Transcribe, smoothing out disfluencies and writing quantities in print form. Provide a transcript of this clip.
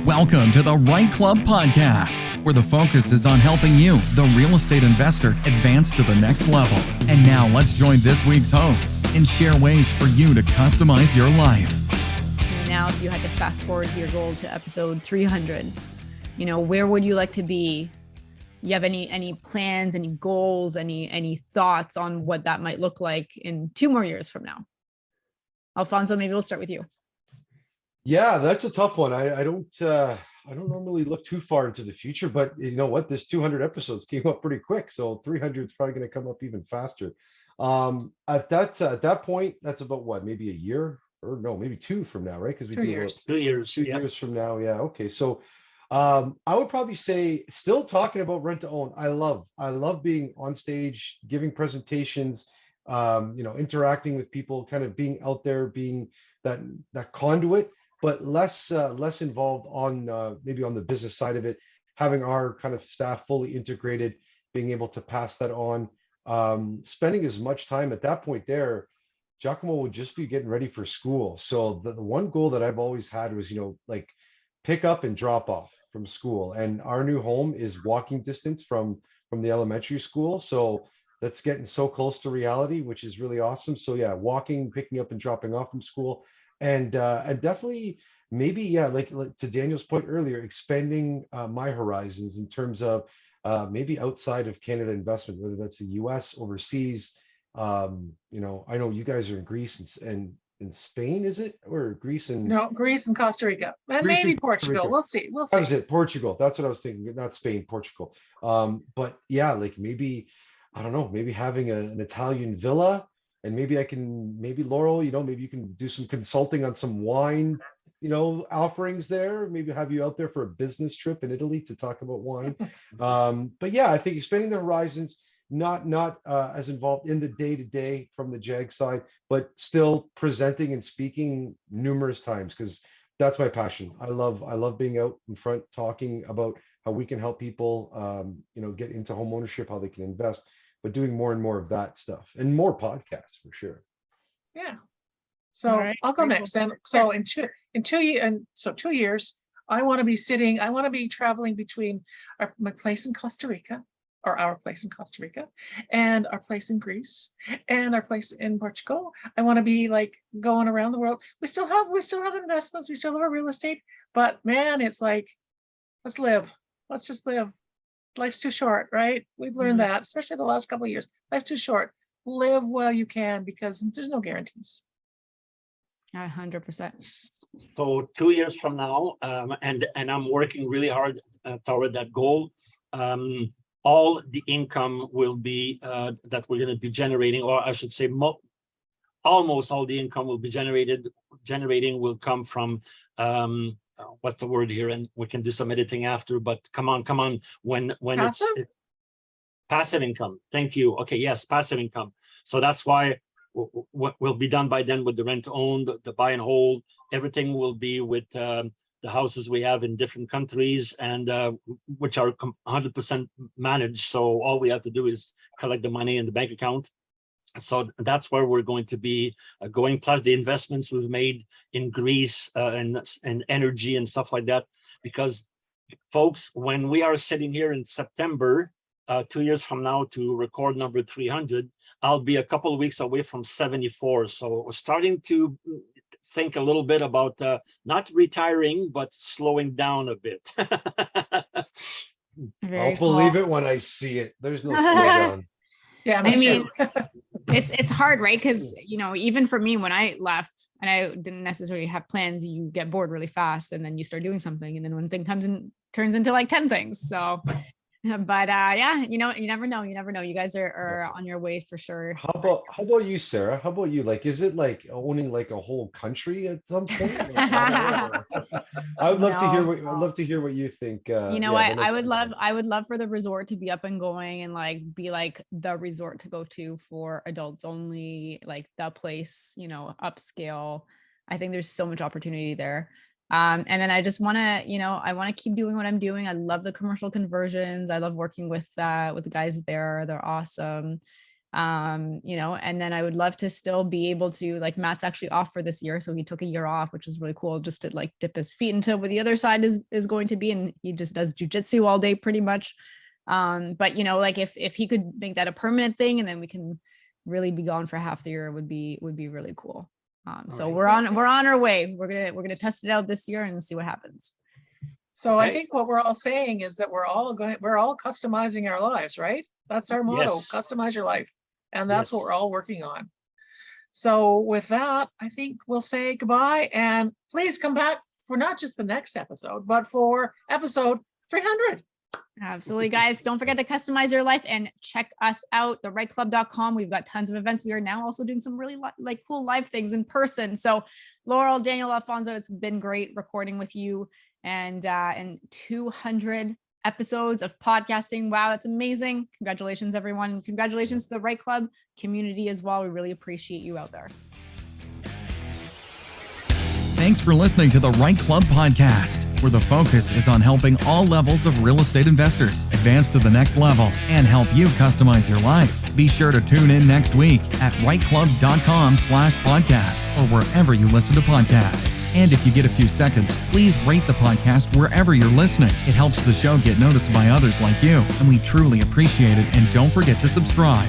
Welcome to the REITE Club podcast, where the focus is on helping you, the real estate investor, advance to the next level. And now let's join this week's hosts and share ways for you to customize your life. Now, if you had to fast forward your goal to episode 300, where would you like to be? You have any plans, any goals, any thoughts on what that might look like in 2 more years from now? Alfonso, maybe we'll start with you. Yeah, that's a tough one. I don't normally look too far into the future, but you know what? This 200 episodes came up pretty quick, so 300 is probably going to come up even faster. At that point, that's about what, maybe a year, or no, maybe 2 from now, right? Because we 2 years. 2 years, 2 years from now. Yeah. Okay. So, I would probably say still talking about rent to own. I love being on stage, giving presentations, interacting with people, kind of being out there, being that conduit, but less involved on maybe on the business side of it, having our kind of staff fully integrated, being able to pass that on, spending as much time at that point there. Giacomo would just be getting ready for school. So the one goal that I've always had was, like pick up and drop off from school. And our new home is walking distance from the elementary school. So that's getting so close to reality, which is really awesome. So yeah, walking, picking up and dropping off from school. And definitely maybe, yeah, like to Daniel's point earlier, expanding my horizons in terms of maybe outside of Canada investment, whether that's the US, overseas. I know you guys are in Greece and in Spain, is it? Or Greece and No, Greece and Costa Rica, and Greece maybe and Portugal. Rica. We'll see. That was it, Portugal. That's what I was thinking, not Spain, Portugal. But yeah, like maybe, I don't know, maybe having an Italian villa. And maybe Laurel, maybe you can do some consulting on some wine, offerings there. Maybe have you out there for a business trip in Italy to talk about wine. But yeah, I think expanding the horizons, not as involved in the day-to-day from the JAG side, but still presenting and speaking numerous times, because that's my passion. I love being out in front, talking about how we can help people, get into home ownership, how they can invest, but doing more and more of that stuff and more podcasts for sure. Yeah. So right. I'll go next. And so in 2 years, I want to be traveling between my place in Costa Rica, or our place in Costa Rica, and our place in Greece, and our place in Portugal. I want to be like going around the world. We still have investments, we still have our real estate, but man, it's like, let's just live. Life's too short, right? We've learned that, especially the last couple of years. Life's too short. Live while you can, because there's no guarantees. 100%. So 2 years from now, and I'm working really hard toward that goal. All the income will be that we're going to be generating, or I should say, almost all the income will be generating will come from what's the word here, and we can do some editing after, but come on when Passive? it's passive income. Thank you. Okay, yes, passive income. So that's why we'll be done by then with the rent owned, the buy and hold. Everything will be with the houses we have in different countries, and which are 100% managed. So all we have to do is collect the money in the bank account. So that's where we're going to be going, plus the investments we've made in Greece and energy and stuff like that. Because folks, when we are sitting here in September, 2 years from now to record number 300, I'll be a couple of weeks away from 74. So we're starting to think a little bit about not retiring, but slowing down a bit. I'll believe it when I see it. There's no slowdown. Yeah, I mean, it's hard, right? Because, even for me, when I left and I didn't necessarily have plans, you get bored really fast and then you start doing something. And then one thing comes in, turns into like 10 things. So, but yeah, you never know. You guys are on your way for sure. How about you, Sarah? How about you? Like, is it like owning like a whole country at some point? I would love to hear what you think. I would love for the resort to be up and going and like be like the resort to go to for adults only, like the place, upscale. I think there's so much opportunity there. And then I just want to, I want to keep doing what I'm doing. I love the commercial conversions. I love working with the guys there. They're awesome. And then I would love to still be able to, like, Matt's actually off for this year. So he took a year off, which is really cool, just to like dip his feet into what the other side is going to be. And he just does jujitsu all day pretty much. But like if he could make that a permanent thing, and then we can really be gone for half the year, would be really cool. So right. we're on our way. We're gonna test it out this year and see what happens. So Right. I think what we're all saying is that we're all customizing our lives, right? That's our motto, Yes. customize your life. And that's what Yes. we're all working on. So with that, I think we'll say goodbye, and please come back for not just the next episode, but for episode 300. Absolutely, guys. Don't forget to customize your life and check us out, thereiteclub.com. We've got tons of events. We are now also doing some really like cool live things in person. So Laurel, Daniel, Alfonso, it's been great recording with you, and 200 episodes of podcasting. Wow, that's amazing. Congratulations, everyone. Congratulations to the REITE Club community as well. We really appreciate you out there. Thanks for listening to the REITE Club podcast, where the focus is on helping all levels of real estate investors advance to the next level and help you customize your life. Be sure to tune in next week at reiteclub.com/podcast or wherever you listen to podcasts. And if you get a few seconds, please rate the podcast wherever you're listening. It helps the show get noticed by others like you, and we truly appreciate it. And don't forget to subscribe.